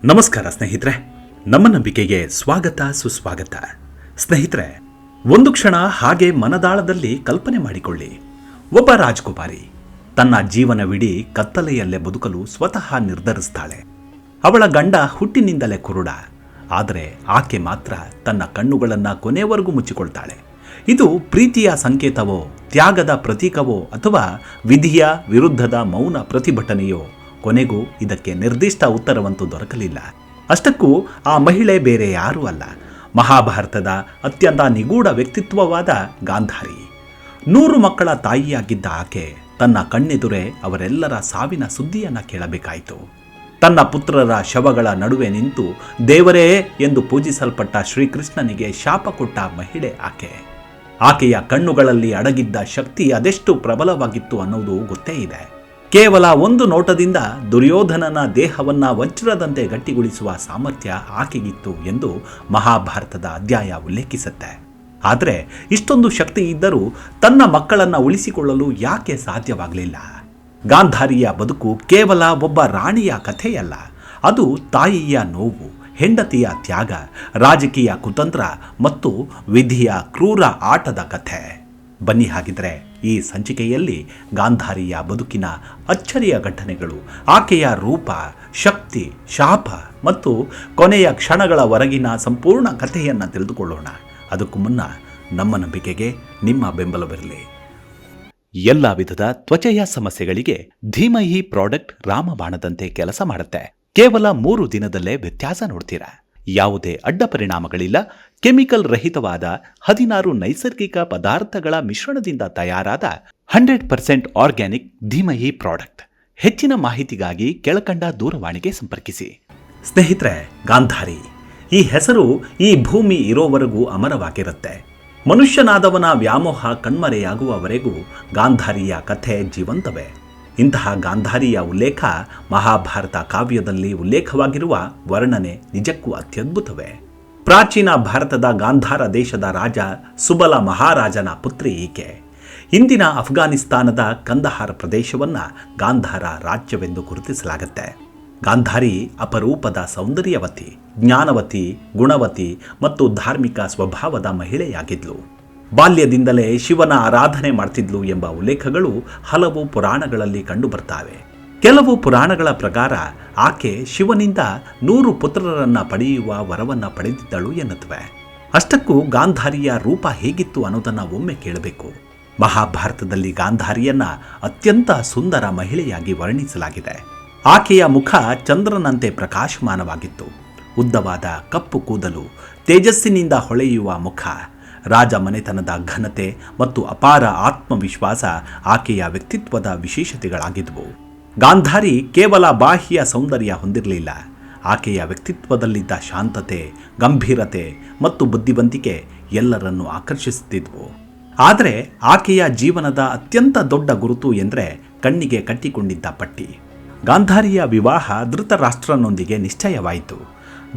ನಮಸ್ಕಾರ ಸ್ನೇಹಿತರೆ, ನಮ್ಮ ನಂಬಿಕೆಗೆ ಸ್ವಾಗತ ಸುಸ್ವಾಗತ. ಸ್ನೇಹಿತರೆ, ಒಂದು ಕ್ಷಣ ಹಾಗೆ ಮನದಾಳದಲ್ಲಿ ಕಲ್ಪನೆ ಮಾಡಿಕೊಳ್ಳಿ. ಒಬ್ಬ ರಾಜಕುಮಾರಿ ತನ್ನ ಜೀವನವಿಡೀ ಕತ್ತಲೆಯಲ್ಲೇ ಬದುಕಲು ಸ್ವತಃ ನಿರ್ಧರಿಸ್ತಾಳೆ. ಅವಳ ಗಂಡ ಹುಟ್ಟಿನಿಂದಲೇ ಕುರುಡ, ಆದರೆ ಆಕೆ ಮಾತ್ರ ತನ್ನ ಕಣ್ಣುಗಳನ್ನು ಕೊನೆವರೆಗೂ ಮುಚ್ಚಿಕೊಳ್ತಾಳೆ. ಇದು ಪ್ರೀತಿಯ ಸಂಕೇತವೋ, ತ್ಯಾಗದ ಪ್ರತೀಕವೋ, ಅಥವಾ ವಿಧಿಯ ವಿರುದ್ಧದ ಮೌನ ಪ್ರತಿಭಟನೆಯೋ? ಕೊನೆಗೂ ಇದಕ್ಕೆ ನಿರ್ದಿಷ್ಟ ಉತ್ತರವಂತೂ ದೊರಕಲಿಲ್ಲ. ಅಷ್ಟಕ್ಕೂ ಆ ಮಹಿಳೆ ಬೇರೆ ಯಾರೂ ಅಲ್ಲ, ಮಹಾಭಾರತದ ಅತ್ಯಂತ ನಿಗೂಢ ವ್ಯಕ್ತಿತ್ವವಾದ ಗಾಂಧಾರಿ. 100 ಮಕ್ಕಳ ತಾಯಿಯಾಗಿದ್ದ ಆಕೆ ತನ್ನ ಕಣ್ಣೆದುರೇ ಅವರೆಲ್ಲರ ಸಾವಿನ ಸುದ್ದಿಯನ್ನು ಕೇಳಬೇಕಾಯಿತು. ತನ್ನ ಪುತ್ರರ ಶವಗಳ ನಡುವೆ ನಿಂತು ದೇವರೇ ಎಂದು ಪೂಜಿಸಲ್ಪಟ್ಟ ಶ್ರೀಕೃಷ್ಣನಿಗೆ ಶಾಪ ಕೊಟ್ಟ ಮಹಿಳೆ ಆಕೆ. ಆಕೆಯ ಕಣ್ಣುಗಳಲ್ಲಿ ಅಡಗಿದ್ದ ಶಕ್ತಿ ಅದೆಷ್ಟು ಪ್ರಬಲವಾಗಿತ್ತು ಅನ್ನೋದು ಗೊತ್ತೇ ಇದೆ. ಕೇವಲ ಒಂದು ನೋಟದಿಂದ ದುರ್ಯೋಧನನ ದೇಹವನ್ನ ವಜ್ರದಂತೆ ಗಟ್ಟಿಗೊಳಿಸುವ ಸಾಮರ್ಥ್ಯ ಆಕೆಗಿತ್ತು ಎಂದು ಮಹಾಭಾರತದ ಅಧ್ಯಾಯ ಉಲ್ಲೇಖಿಸುತ್ತೆ. ಆದರೆ ಇಷ್ಟೊಂದು ಶಕ್ತಿ ಇದ್ದರೂ ತನ್ನ ಮಕ್ಕಳನ್ನು ಉಳಿಸಿಕೊಳ್ಳಲು ಯಾಕೆ ಸಾಧ್ಯವಾಗಲಿಲ್ಲ? ಗಾಂಧಾರಿಯ ಬದುಕು ಕೇವಲ ಒಬ್ಬ ರಾಣಿಯ ಕಥೆಯಲ್ಲ, ಅದು ತಾಯಿಯ ನೋವು, ಹೆಂಡತಿಯ ತ್ಯಾಗ, ರಾಜಕೀಯ ಕುತಂತ್ರ ಮತ್ತು ವಿಧಿಯ ಕ್ರೂರ ಆಟದ ಕಥೆ. ಬನ್ನಿ ಹಾಗಿದ್ರೆ ಈ ಸಂಚಿಕೆಯಲ್ಲಿ ಗಾಂಧಾರಿಯ ಬದುಕಿನ ಅಚ್ಚರಿಯ ಘಟನೆಗಳು, ಆಕೆಯ ರೂಪ, ಶಕ್ತಿ, ಶಾಪ ಮತ್ತು ಕೊನೆಯ ಕ್ಷಣಗಳವರೆಗಿನ ಸಂಪೂರ್ಣ ಕಥೆಯನ್ನು ತಿಳಿದುಕೊಳ್ಳೋಣ. ಅದಕ್ಕೂ ಮುನ್ನ ನಮ್ಮ ನಂಬಿಕೆಗೆ ನಿಮ್ಮ ಬೆಂಬಲವಿರಲಿ. ಎಲ್ಲ ವಿಧದ ತ್ವಚೆಯ ಸಮಸ್ಯೆಗಳಿಗೆ ಧೀಮಹಿ ಪ್ರಾಡಕ್ಟ್ ರಾಮಬಾಣದಂತೆ ಕೆಲಸ ಮಾಡುತ್ತೆ. ಕೇವಲ 3 ದಿನದಲ್ಲೇ ವ್ಯತ್ಯಾಸ ನೋಡ್ತೀರಾ. ಯಾವುದೇ ಅಡ್ಡ ಪರಿಣಾಮಗಳಿಲ್ಲ. ಕೆಮಿಕಲ್ ರಹಿತವಾದ 16 ನೈಸರ್ಗಿಕ ಪದಾರ್ಥಗಳ ಮಿಶ್ರಣದಿಂದ ತಯಾರಾದ 100% ಆರ್ಗ್ಯಾನಿಕ್ ಧೀಮಹಿ ಪ್ರಾಡಕ್ಟ್. ಹೆಚ್ಚಿನ ಮಾಹಿತಿಗಾಗಿ ಕೆಳಕಂಡ ದೂರವಾಣಿಗೆ ಸಂಪರ್ಕಿಸಿ. ಸ್ನೇಹಿತರೆ, ಗಾಂಧಾರಿ ಈ ಹೆಸರು ಈ ಭೂಮಿ ಇರೋವರೆಗೂ ಅಮರವಾಗಿರುತ್ತೆ. ಮನುಷ್ಯನಾದವನ ವ್ಯಾಮೋಹ ಕಣ್ಮರೆಯಾಗುವವರೆಗೂ ಗಾಂಧಾರಿಯ ಕಥೆ ಜೀವಂತವೇ. ಇಂತಹ ಗಾಂಧಾರಿಯ ಉಲ್ಲೇಖ ಮಹಾಭಾರತ ಕಾವ್ಯದಲ್ಲಿ ಉಲ್ಲೇಖವಾಗಿರುವ ವರ್ಣನೆ ನಿಜಕ್ಕೂ ಅತ್ಯದ್ಭುತವೇ. ಪ್ರಾಚೀನ ಭಾರತದ ಗಾಂಧಾರ ದೇಶದ ರಾಜ ಸುಬಲ ಮಹಾರಾಜನ ಪುತ್ರಿ ಈಕೆ. ಇಂದಿನ ಅಫ್ಘಾನಿಸ್ತಾನದ ಕಂದಹಾರ ಪ್ರದೇಶವನ್ನು ಗಾಂಧಾರ ರಾಜ್ಯವೆಂದು ಗುರುತಿಸಲಾಗುತ್ತೆ. ಗಾಂಧಾರಿ ಅಪರೂಪದ ಸೌಂದರ್ಯವತಿ, ಜ್ಞಾನವತಿ, ಗುಣವತಿ ಮತ್ತು ಧಾರ್ಮಿಕ ಸ್ವಭಾವದ ಮಹಿಳೆಯಾಗಿದ್ಲು. ಬಾಲ್ಯದಿಂದಲೇ ಶಿವನ ಆರಾಧನೆ ಮಾಡ್ತಿದ್ಲು ಎಂಬ ಉಲ್ಲೇಖಗಳು ಹಲವು ಪುರಾಣಗಳಲ್ಲಿ ಕಂಡುಬರ್ತಾವೆ. ಕೆಲವು ಪುರಾಣಗಳ ಪ್ರಕಾರ ಆಕೆ ಶಿವನಿಂದ 100 ಪುತ್ರರನ್ನ ಪಡೆಯುವ ವರವನ್ನು ಪಡೆದಿದ್ದಳು ಎನ್ನುತ್ತವೆ. ಅಷ್ಟಕ್ಕೂ ಗಾಂಧಾರಿಯ ರೂಪ ಹೇಗಿತ್ತು ಅನ್ನೋದನ್ನು ಒಮ್ಮೆ ಕೇಳಬೇಕು. ಮಹಾಭಾರತದಲ್ಲಿ ಗಾಂಧಾರಿಯನ್ನ ಅತ್ಯಂತ ಸುಂದರ ಮಹಿಳೆಯಾಗಿ ವರ್ಣಿಸಲಾಗಿದೆ. ಆಕೆಯ ಮುಖ ಚಂದ್ರನಂತೆ ಪ್ರಕಾಶಮಾನವಾಗಿತ್ತು. ಉದ್ದವಾದ ಕಪ್ಪು ಕೂದಲು, ತೇಜಸ್ಸಿನಿಂದ ಹೊಳೆಯುವ ಮುಖ, ರಾಜ ಮನೆತನದ ಘನತೆ ಮತ್ತು ಅಪಾರ ಆತ್ಮವಿಶ್ವಾಸ ಆಕೆಯ ವ್ಯಕ್ತಿತ್ವದ ವಿಶೇಷತೆಗಳಾಗಿದ್ದವು. ಗಾಂಧಾರಿ ಕೇವಲ ಬಾಹ್ಯ ಸೌಂದರ್ಯ ಹೊಂದಿರಲಿಲ್ಲ. ಆಕೆಯ ವ್ಯಕ್ತಿತ್ವದಲ್ಲಿದ್ದ ಶಾಂತತೆ, ಗಂಭೀರತೆ ಮತ್ತು ಬುದ್ಧಿವಂತಿಕೆ ಎಲ್ಲರನ್ನೂ ಆಕರ್ಷಿಸುತ್ತಿದ್ವು. ಆದರೆ ಆಕೆಯ ಜೀವನದ ಅತ್ಯಂತ ದೊಡ್ಡ ಗುರುತು ಎಂದರೆ ಕಣ್ಣಿಗೆ ಕಟ್ಟಿಕೊಂಡಿದ್ದ ಪಟ್ಟಿ. ಗಾಂಧಾರಿಯ ವಿವಾಹ ಧೃತರಾಷ್ಟ್ರನೊಂದಿಗೆ ನಿಶ್ಚಯವಾಯಿತು.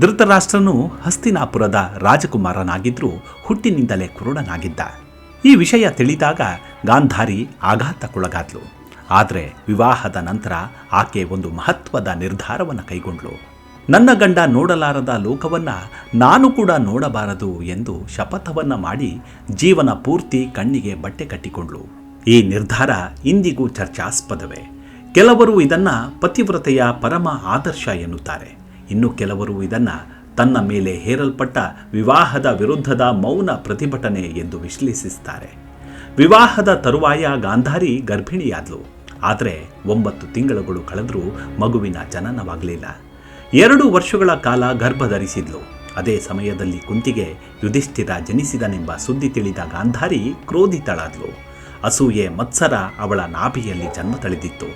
ಧೃತರಾಷ್ಟ್ರನು ಹಸ್ತಿನಾಪುರದ ರಾಜಕುಮಾರನಾಗಿದ್ದರೂ ಹುಟ್ಟಿನಿಂದಲೇ ಕುರುಡನಾಗಿದ್ದ. ಈ ವಿಷಯ ತಿಳಿದಾಗ ಗಾಂಧಾರಿ ಆಘಾತಕ್ಕೊಳಗಾದ್ಲು. ಆದರೆ ವಿವಾಹದ ನಂತರ ಆಕೆ ಒಂದು ಮಹತ್ವದ ನಿರ್ಧಾರವನ್ನು ಕೈಗೊಂಡ್ಳು. ನನ್ನ ಗಂಡ ನೋಡಲಾರದ ಲೋಕವನ್ನು ನಾನು ಕೂಡ ನೋಡಬಾರದು ಎಂದು ಶಪಥವನ್ನು ಮಾಡಿ ಜೀವನ ಪೂರ್ತಿ ಕಣ್ಣಿಗೆ ಬಟ್ಟೆ ಕಟ್ಟಿಕೊಂಡ್ಳು. ಈ ನಿರ್ಧಾರ ಇಂದಿಗೂ ಚರ್ಚಾಸ್ಪದವೇ. ಕೆಲವರು ಇದನ್ನು ಪತಿವ್ರತೆಯ ಪರಮ ಆದರ್ಶ ಎನ್ನುತ್ತಾರೆ. ಇನ್ನು ಕೆಲವರು ಇದನ್ನು ತನ್ನ ಮೇಲೆ ಹೇರಲ್ಪಟ್ಟ ವಿವಾಹದ ವಿರುದ್ಧದ ಮೌನ ಪ್ರತಿಭಟನೆ ಎಂದು ವಿಶ್ಲೇಷಿಸುತ್ತಾರೆ. ವಿವಾಹದ ತರುವಾಯ ಗಾಂಧಾರಿ ಗರ್ಭಿಣಿಯಾದ್ಲು. ಆದರೆ 9 ತಿಂಗಳುಗಳು ಕಳೆದರೂ ಮಗುವಿನ ಜನನವಾಗಲಿಲ್ಲ. 2 ವರ್ಷಗಳ ಕಾಲ ಗರ್ಭ ಧರಿಸಿದ್ಲು. ಅದೇ ಸಮಯದಲ್ಲಿ ಕುಂತಿಗೆ ಯುಧಿಷ್ಠಿರ ಜನಿಸಿದನೆಂಬ ಸುದ್ದಿ ತಿಳಿದ ಗಾಂಧಾರಿ ಕ್ರೋಧಿತಳಾದ್ಲು. ಅಸೂಯೆ ಮತ್ಸರ ಅವಳ ನಾಭಿಯಲ್ಲಿ ಜನ್ಮ ತಳೆದಿತ್ತು.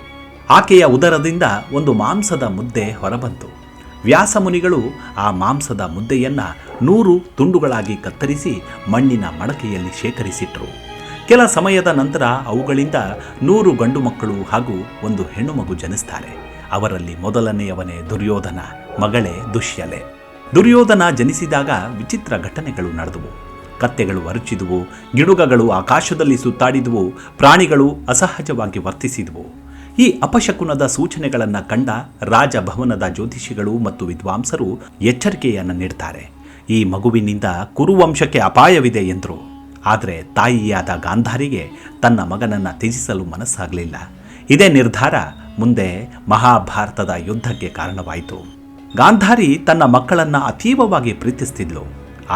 ಆಕೆಯ ಉದರದಿಂದ ಒಂದು ಮಾಂಸದ ಮುದ್ದೆ ಹೊರಬಂತು. ವ್ಯಾಸಮುನಿಗಳು ಆ ಮಾಂಸದ ಮುದ್ದೆಯನ್ನು 100 ತುಂಡುಗಳಾಗಿ ಕತ್ತರಿಸಿ ಮಣ್ಣಿನ ಮಡಕೆಯಲ್ಲಿ ಶೇಖರಿಸಿಟ್ರು. ಕೆಲ ಸಮಯದ ನಂತರ ಅವುಗಳಿಂದ 100 ಗಂಡು ಮಕ್ಕಳು ಹಾಗೂ 1 ಹೆಣ್ಣು ಮಗು ಜನಿಸ್ತಾರೆ. ಅವರಲ್ಲಿ ಮೊದಲನೆಯವನೇ ದುರ್ಯೋಧನ, ಮಗಳೇ ದುಶ್ಯಲೆ. ದುರ್ಯೋಧನ ಜನಿಸಿದಾಗ ವಿಚಿತ್ರ ಘಟನೆಗಳು ನಡೆದವು. ಕತ್ತೆಗಳು ಅರಚಿದುವು, ಗಿಡುಗಗಳು ಆಕಾಶದಲ್ಲಿ ಸುತ್ತಾಡಿದುವು, ಪ್ರಾಣಿಗಳು ಅಸಹಜವಾಗಿ ವರ್ತಿಸಿದವು. ಈ ಅಪಶಕುನದ ಸೂಚನೆಗಳನ್ನು ಕಂಡ ರಾಜಭವನದ ಜ್ಯೋತಿಷಿಗಳು ಮತ್ತು ವಿದ್ವಾಂಸರು ಎಚ್ಚರಿಕೆಯನ್ನು ನೀಡ್ತಾರೆ. ಈ ಮಗುವಿನಿಂದ ಕುರುವಂಶಕ್ಕೆ ಅಪಾಯವಿದೆ ಎಂದರು. ಆದರೆ ತಾಯಿಯಾದ ಗಾಂಧಾರಿಗೆ ತನ್ನ ಮಗನನ್ನು ತ್ಯಜಿಸಲು ಮನಸ್ಸಾಗಲಿಲ್ಲ. ಇದೇ ನಿರ್ಧಾರ ಮುಂದೆ ಮಹಾಭಾರತದ ಯುದ್ಧಕ್ಕೆ ಕಾರಣವಾಯಿತು. ಗಾಂಧಾರಿ ತನ್ನ ಮಕ್ಕಳನ್ನು ಅತೀವವಾಗಿ ಪ್ರೀತಿಸ್ತಿದ್ಲು.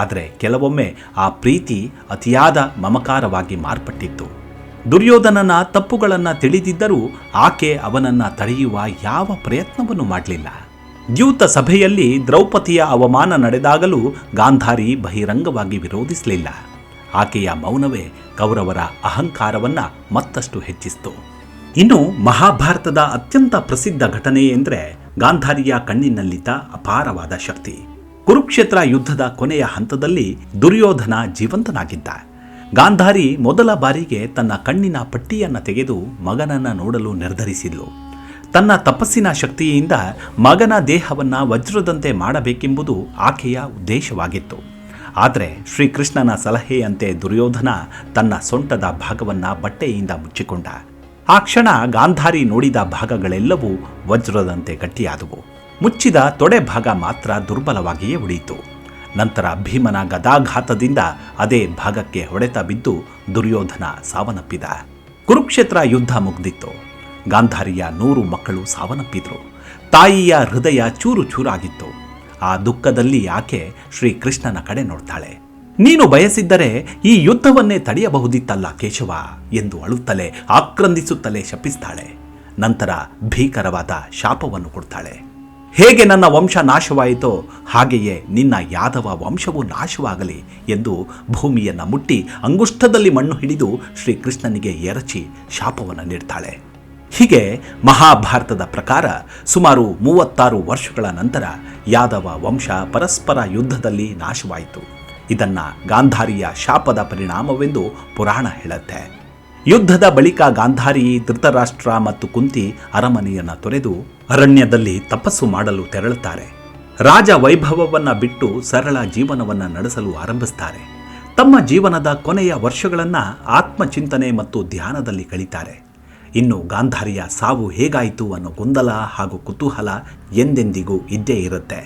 ಆದರೆ ಕೆಲವೊಮ್ಮೆ ಆ ಪ್ರೀತಿ ಅತಿಯಾದ ಮಮಕಾರವಾಗಿ ಮಾರ್ಪಟ್ಟಿತ್ತು. ದುರ್ಯೋಧನನ ತಪ್ಪುಗಳನ್ನು ತಿಳಿದಿದ್ದರೂ ಆಕೆ ಅವನನ್ನು ತಡೆಯುವ ಯಾವ ಪ್ರಯತ್ನವನ್ನು ಮಾಡಲಿಲ್ಲ. ದ್ಯೂತ ಸಭೆಯಲ್ಲಿ ದ್ರೌಪದಿಯ ಅವಮಾನ ನಡೆದಾಗಲೂ ಗಾಂಧಾರಿ ಬಹಿರಂಗವಾಗಿ ವಿರೋಧಿಸಲಿಲ್ಲ. ಆಕೆಯ ಮೌನವೇ ಕೌರವರ ಅಹಂಕಾರವನ್ನು ಮತ್ತಷ್ಟು ಹೆಚ್ಚಿಸಿತು. ಇನ್ನು ಮಹಾಭಾರತದ ಅತ್ಯಂತ ಪ್ರಸಿದ್ಧ ಘಟನೆ ಎಂದರೆ ಗಾಂಧಾರಿಯ ಕಣ್ಣಿನಲ್ಲಿದ್ದ ಅಪಾರವಾದ ಶಕ್ತಿ. ಕುರುಕ್ಷೇತ್ರ ಯುದ್ಧದ ಕೊನೆಯ ಹಂತದಲ್ಲಿ ದುರ್ಯೋಧನ ಜೀವಂತನಾಗಿದ್ದ. ಗಾಂಧಾರಿ ಮೊದಲ ಬಾರಿಗೆ ತನ್ನ ಕಣ್ಣಿನ ಪಟ್ಟಿಯನ್ನು ತೆಗೆದು ಮಗನನ್ನು ನೋಡಲು ನಿರ್ಧರಿಸಿದ್ಲು. ತನ್ನ ತಪಸ್ಸಿನ ಶಕ್ತಿಯಿಂದ ಮಗನ ದೇಹವನ್ನು ವಜ್ರದಂತೆ ಮಾಡಬೇಕೆಂಬುದು ಆಕೆಯ ಉದ್ದೇಶವಾಗಿತ್ತು. ಆದರೆ ಶ್ರೀಕೃಷ್ಣನ ಸಲಹೆಯಂತೆ ದುರ್ಯೋಧನ ತನ್ನ ಸೊಂಟದ ಭಾಗವನ್ನು ಬಟ್ಟೆಯಿಂದ ಮುಚ್ಚಿಕೊಂಡ. ಆ ಕ್ಷಣ ಗಾಂಧಾರಿ ನೋಡಿದ ಭಾಗಗಳೆಲ್ಲವೂ ವಜ್ರದಂತೆ ಗಟ್ಟಿಯಾದವು. ಮುಚ್ಚಿದ ತೊಡೆ ಭಾಗ ಮಾತ್ರ ದುರ್ಬಲವಾಗಿಯೇ ಉಳಿಯಿತು. ನಂತರ ಭೀಮನ ಗದಾಘಾತದಿಂದ ಅದೇ ಭಾಗಕ್ಕೆ ಹೊಡೆತ ಬಿದ್ದು ದುರ್ಯೋಧನ ಸಾವನ್ನಪ್ಪಿದ. ಕುರುಕ್ಷೇತ್ರ ಯುದ್ಧ ಮುಗ್ದಿತ್ತು. ಗಾಂಧಾರಿಯ 100 ಮಕ್ಕಳು ಸಾವನ್ನಪ್ಪಿದ್ರು. ತಾಯಿಯ ಹೃದಯ ಚೂರು ಚೂರಾಗಿತ್ತು. ಆ ದುಃಖದಲ್ಲಿ ಆಕೆ ಶ್ರೀಕೃಷ್ಣನ ಕಡೆ ನೋಡ್ತಾಳೆ. ನೀನು ಬಯಸಿದ್ದರೆ ಈ ಯುದ್ಧವನ್ನೇ ತಡೆಯಬಹುದಿತ್ತಲ್ಲ ಕೇಶವ ಎಂದು ಅಳುತ್ತಲೇ ಆಕ್ರಂದಿಸುತ್ತಲೇ ಶಪಿಸ್ತಾಳೆ. ನಂತರ ಭೀಕರವಾದ ಶಾಪವನ್ನು ಕೊಡ್ತಾಳೆ. ಹೇಗೆ ನನ್ನ ವಂಶ ನಾಶವಾಯಿತೋ ಹಾಗೆಯೇ ನಿನ್ನ ಯಾದವ ವಂಶವು ನಾಶವಾಗಲಿ ಎಂದು ಭೂಮಿಯನ್ನು ಮುಟ್ಟಿ ಅಂಗುಷ್ಟದಲ್ಲಿ ಮಣ್ಣು ಹಿಡಿದು ಶ್ರೀಕೃಷ್ಣನಿಗೆ ಎರಚಿ ಶಾಪವನ್ನು ನೀಡ್ತಾಳೆ. ಹೀಗೆ ಮಹಾಭಾರತದ ಪ್ರಕಾರ ಸುಮಾರು 36 ವರ್ಷಗಳ ನಂತರ ಯಾದವ ವಂಶ ಪರಸ್ಪರ ಯುದ್ಧದಲ್ಲಿ ನಾಶವಾಯಿತು. ಇದನ್ನು ಗಾಂಧಾರಿಯ ಶಾಪದ ಪರಿಣಾಮವೆಂದು ಪುರಾಣ ಹೇಳುತ್ತೆ. ಯುದ್ಧದ ಬಳಿಕ ಗಾಂಧಾರಿ ಧೃತರಾಷ್ಟ್ರ ಮತ್ತು ಕುಂತಿ ಅರಮನೆಯನ್ನು ತೊರೆದು ಅರಣ್ಯದಲ್ಲಿ ತಪಸ್ಸು ಮಾಡಲು ತೆರಳುತ್ತಾರೆ. ರಾಜ ವೈಭವವನ್ನು ಬಿಟ್ಟು ಸರಳ ಜೀವನವನ್ನು ನಡೆಸಲು ಆರಂಭಿಸ್ತಾರೆ. ತಮ್ಮ ಜೀವನದ ಕೊನೆಯ ವರ್ಷಗಳನ್ನು ಆತ್ಮಚಿಂತನೆ ಮತ್ತು ಧ್ಯಾನದಲ್ಲಿ ಕಳೀತಾರೆ. ಇನ್ನು ಗಾಂಧಾರಿಯ ಸಾವು ಹೇಗಾಯಿತು ಅನ್ನೋ ಗೊಂದಲ ಹಾಗೂ ಕುತೂಹಲ ಎಂದೆಂದಿಗೂ ಇದ್ದೇ ಇರುತ್ತೆ.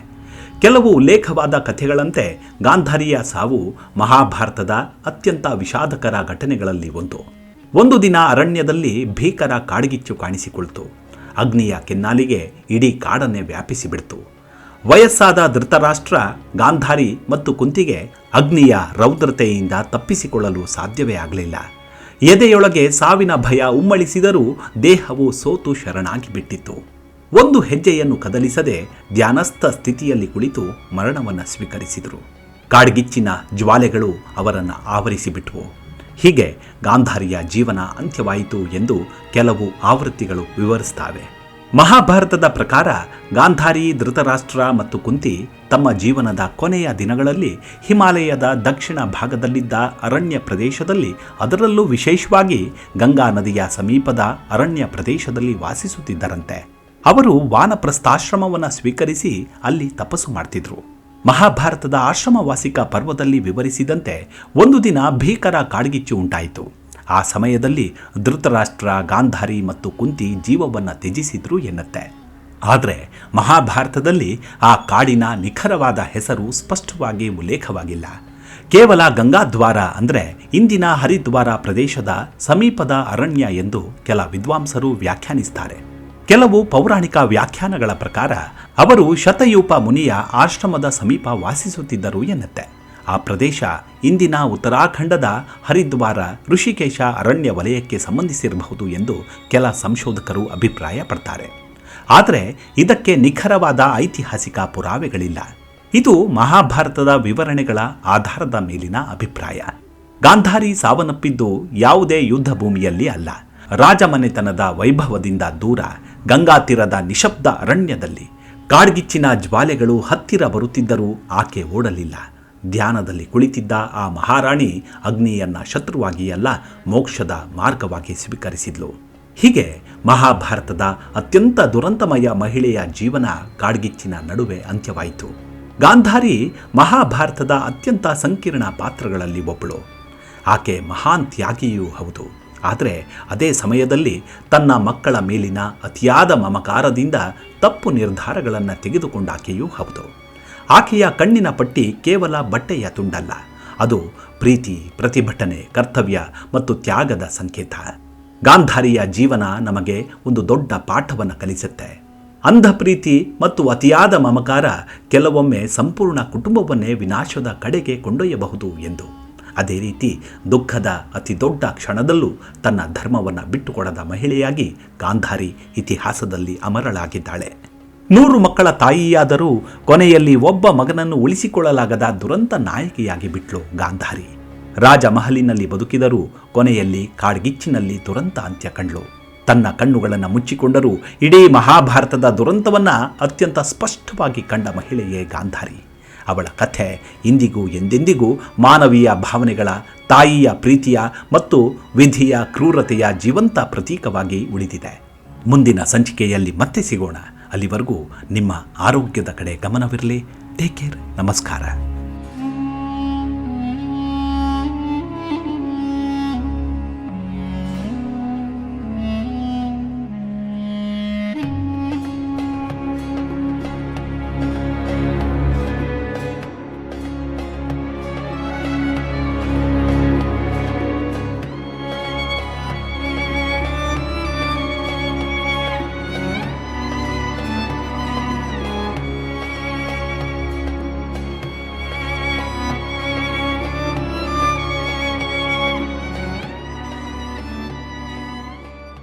ಕೆಲವು ಉಲ್ಲೇಖವಾದ ಕಥೆಗಳಂತೆ ಗಾಂಧಾರಿಯ ಸಾವು ಮಹಾಭಾರತದ ಅತ್ಯಂತ ವಿಷಾದಕರ ಘಟನೆಗಳಲ್ಲಿ ಒಂದು ದಿನ ಅರಣ್ಯದಲ್ಲಿ ಭೀಕರ ಕಾಡ್ಗಿಚ್ಚು ಕಾಣಿಸಿಕೊಳ್ತು. ಅಗ್ನಿಯ ಕೆನ್ನಾಲಿಗೆ ಇಡೀ ಕಾಡನ್ನೇ ವ್ಯಾಪಿಸಿಬಿಡ್ತು. ವಯಸ್ಸಾದ ಧೃತರಾಷ್ಟ್ರ, ಗಾಂಧಾರಿ ಮತ್ತು ಕುಂತಿಗೆ ಅಗ್ನಿಯ ರೌದ್ರತೆಯಿಂದ ತಪ್ಪಿಸಿಕೊಳ್ಳಲು ಸಾಧ್ಯವೇ ಆಗಲಿಲ್ಲ. ಎದೆಯೊಳಗೆ ಸಾವಿನ ಭಯ ಉಮ್ಮಳಿಸಿದರೂ ದೇಹವು ಸೋತು ಶರಣಾಗಿ ಬಿಟ್ಟಿತ್ತು. ಒಂದು ಹೆಜ್ಜೆಯನ್ನು ಕದಲಿಸದೆ ಧ್ಯಾನಸ್ಥ ಸ್ಥಿತಿಯಲ್ಲಿ ಕುಳಿತು ಮರಣವನ್ನು ಸ್ವೀಕರಿಸಿದರು. ಕಾಡ್ಗಿಚ್ಚಿನ ಜ್ವಾಲೆಗಳು ಅವರನ್ನು ಆವರಿಸಿಬಿಟ್ಟವು. ಹೀಗೆ ಗಾಂಧಾರಿಯ ಜೀವನ ಅಂತ್ಯವಾಯಿತು ಎಂದು ಕೆಲವು ಆವೃತ್ತಿಗಳು ವಿವರಿಸುತ್ತವೆ. ಮಹಾಭಾರತದ ಪ್ರಕಾರ ಗಾಂಧಾರಿ, ಧೃತರಾಷ್ಟ್ರ ಮತ್ತು ಕುಂತಿ ತಮ್ಮ ಜೀವನದ ಕೊನೆಯ ದಿನಗಳಲ್ಲಿ ಹಿಮಾಲಯದ ದಕ್ಷಿಣ ಭಾಗದಲ್ಲಿದ್ದ ಅರಣ್ಯ ಪ್ರದೇಶದಲ್ಲಿ, ಅದರಲ್ಲೂ ವಿಶೇಷವಾಗಿ ಗಂಗಾ ನದಿಯ ಸಮೀಪದ ಅರಣ್ಯ ಪ್ರದೇಶದಲ್ಲಿ ವಾಸಿಸುತ್ತಿದ್ದರಂತೆ. ಅವರು ವಾನಪ್ರಸ್ಥಾಶ್ರಮವನ್ನು ಸ್ವೀಕರಿಸಿ ಅಲ್ಲಿ ತಪಸ್ಸು ಮಾಡ್ತಿದ್ರು. ಮಹಾಭಾರತದ ಆಶ್ರಮವಾಸಿಕ ಪರ್ವದಲ್ಲಿ ವಿವರಿಸಿದಂತೆ ಒಂದು ದಿನ ಭೀಕರ ಕಾಡ್ಗಿಚ್ಚು ಉಂಟಾಯಿತು. ಆ ಸಮಯದಲ್ಲಿ ಧೃತರಾಷ್ಟ್ರ, ಗಾಂಧಾರಿ ಮತ್ತು ಕುಂತಿ ಜೀವವನ್ನು ತ್ಯಜಿಸಿದ್ರು ಎನ್ನುತ್ತೆ. ಆದರೆ ಮಹಾಭಾರತದಲ್ಲಿ ಆ ಕಾಡಿನ ನಿಖರವಾದ ಹೆಸರು ಸ್ಪಷ್ಟವಾಗಿ ಉಲ್ಲೇಖವಾಗಿಲ್ಲ. ಕೇವಲ ಗಂಗಾದ್ವಾರ ಅಂದರೆ ಇಂದಿನ ಹರಿದ್ವಾರ ಪ್ರದೇಶದ ಸಮೀಪದ ಅರಣ್ಯ ಎಂದು ಕೆಲ ವಿದ್ವಾಂಸರು ವ್ಯಾಖ್ಯಾನಿಸುತ್ತಾರೆ. ಕೆಲವು ಪೌರಾಣಿಕ ವ್ಯಾಖ್ಯಾನಗಳ ಪ್ರಕಾರ ಅವರು ಶತಯೂಪ ಮುನಿಯ ಆಶ್ರಮದ ಸಮೀಪ ವಾಸಿಸುತ್ತಿದ್ದರು ಎನ್ನುತ್ತೆ. ಆ ಪ್ರದೇಶ ಇಂದಿನ ಉತ್ತರಾಖಂಡದ ಹರಿದ್ವಾರ, ಋಷಿಕೇಶ ಅರಣ್ಯ ವಲಯಕ್ಕೆ ಸಂಬಂಧಿಸಿರಬಹುದು ಎಂದು ಕೆಲ ಸಂಶೋಧಕರು ಅಭಿಪ್ರಾಯ ಪಡ್ತಾರೆ. ಆದರೆ ಇದಕ್ಕೆ ನಿಖರವಾದ ಐತಿಹಾಸಿಕ ಪುರಾವೆಗಳಿಲ್ಲ. ಇದು ಮಹಾಭಾರತದ ವಿವರಣೆಗಳ ಆಧಾರದ ಮೇಲಿನ ಅಭಿಪ್ರಾಯ. ಗಾಂಧಾರಿ ಸಾವನ್ನಪ್ಪಿದ್ದು ಯಾವುದೇ ಯುದ್ಧ ಭೂಮಿಯಲ್ಲಿ ಅಲ್ಲ. ರಾಜಮನೆತನದ ವೈಭವದಿಂದ ದೂರ ಗಂಗಾ ತೀರದ ನಿಶಬ್ದ ಅರಣ್ಯದಲ್ಲಿ ಕಾಡ್ಗಿಚ್ಚಿನ ಜ್ವಾಲೆಗಳು ಹತ್ತಿರ ಬರುತ್ತಿದ್ದರೂ ಆಕೆ ಓಡಲಿಲ್ಲ. ಧ್ಯಾನದಲ್ಲಿ ಕುಳಿತಿದ್ದ ಆ ಮಹಾರಾಣಿ ಅಗ್ನಿಯನ್ನ ಶತ್ರುವಾಗಿ ಅಲ್ಲ, ಮೋಕ್ಷದ ಮಾರ್ಗವಾಗಿ ಸ್ವೀಕರಿಸಿದ್ಲು. ಹೀಗೆ ಮಹಾಭಾರತದ ಅತ್ಯಂತ ದುರಂತಮಯ ಮಹಿಳೆಯ ಜೀವನ ಕಾಡ್ಗಿಚ್ಚಿನ ನಡುವೆ ಅಂತ್ಯವಾಯಿತು. ಗಾಂಧಾರಿ ಮಹಾಭಾರತದ ಅತ್ಯಂತ ಸಂಕೀರ್ಣ ಪಾತ್ರಗಳಲ್ಲಿ ಒಬ್ಬಳು. ಆಕೆ ಮಹಾನ್ ತ್ಯಾಗಿಯೂ ಹೌದು. ಆದರೆ ಅದೇ ಸಮಯದಲ್ಲಿ ತನ್ನ ಮಕ್ಕಳ ಮೇಲಿನ ಅತಿಯಾದ ಮಮಕಾರದಿಂದ ತಪ್ಪು ನಿರ್ಧಾರಗಳನ್ನು ತೆಗೆದುಕೊಂಡಾಕೆಯೂ ಹೌದು. ಆಕೆಯ ಕಣ್ಣಿನ ಪಟ್ಟಿ ಕೇವಲ ಬಟ್ಟೆಯ ತುಂಡಲ್ಲ, ಅದು ಪ್ರೀತಿ, ಪ್ರತಿಭಟನೆ, ಕರ್ತವ್ಯ ಮತ್ತು ತ್ಯಾಗದ ಸಂಕೇತ. ಗಾಂಧಾರಿಯ ಜೀವನ ನಮಗೆ ಒಂದು ದೊಡ್ಡ ಪಾಠವನ್ನು ಕಲಿಸುತ್ತೆ. ಅಂಧ ಪ್ರೀತಿ ಮತ್ತು ಅತಿಯಾದ ಮಮಕಾರ ಕೆಲವೊಮ್ಮೆ ಸಂಪೂರ್ಣ ಕುಟುಂಬವನ್ನೇ ವಿನಾಶದ ಕಡೆಗೆ ಕೊಂಡೊಯ್ಯಬಹುದು ಎಂದು. ಅದೇ ರೀತಿ ದುಃಖದ ಅತಿ ದೊಡ್ಡ ಕ್ಷಣದಲ್ಲೂ ತನ್ನ ಧರ್ಮವನ್ನು ಬಿಟ್ಟುಕೊಡದ ಮಹಿಳೆಯಾಗಿ ಗಾಂಧಾರಿ ಇತಿಹಾಸದಲ್ಲಿ ಅಮರಳಾಗಿದ್ದಾಳೆ. 100 ಮಕ್ಕಳ ತಾಯಿಯಾದರೂ ಕೊನೆಯಲ್ಲಿ ಒಬ್ಬ ಮಗನನ್ನು ಉಳಿಸಿಕೊಳ್ಳಲಾಗದ ದುರಂತ ನಾಯಕಿಯಾಗಿ ಬಿಟ್ಲು ಗಾಂಧಾರಿ. ರಾಜಮಹಲಿನಲ್ಲಿ ಬದುಕಿದರೂ ಕೊನೆಯಲ್ಲಿ ಕಾಡ್ಗಿಚ್ಚಿನಲ್ಲಿ ದುರಂತ ಅಂತ್ಯ ಕಂಡ್ಲು. ತನ್ನ ಕಣ್ಣುಗಳನ್ನು ಮುಚ್ಚಿಕೊಂಡರೂ ಇಡೀ ಮಹಾಭಾರತದ ದುರಂತವನ್ನು ಅತ್ಯಂತ ಸ್ಪಷ್ಟವಾಗಿ ಕಂಡ ಮಹಿಳೆಯೇ ಗಾಂಧಾರಿ. ಅವಳ ಕಥೆ ಇಂದಿಗೂ ಎಂದೆಂದಿಗೂ ಮಾನವೀಯ ಭಾವನೆಗಳ, ತಾಯಿಯ ಪ್ರೀತಿಯ ಮತ್ತು ವಿಧಿಯ ಕ್ರೂರತೆಯ ಜೀವಂತ ಪ್ರತೀಕವಾಗಿ ಉಳಿದಿದೆ. ಮುಂದಿನ ಸಂಚಿಕೆಯಲ್ಲಿ ಮತ್ತೆ ಸಿಗೋಣ. ಅಲ್ಲಿವರೆಗೂ ನಿಮ್ಮ ಆರೋಗ್ಯದ ಕಡೆ ಗಮನವಿರಲಿ. Take care. ನಮಸ್ಕಾರ.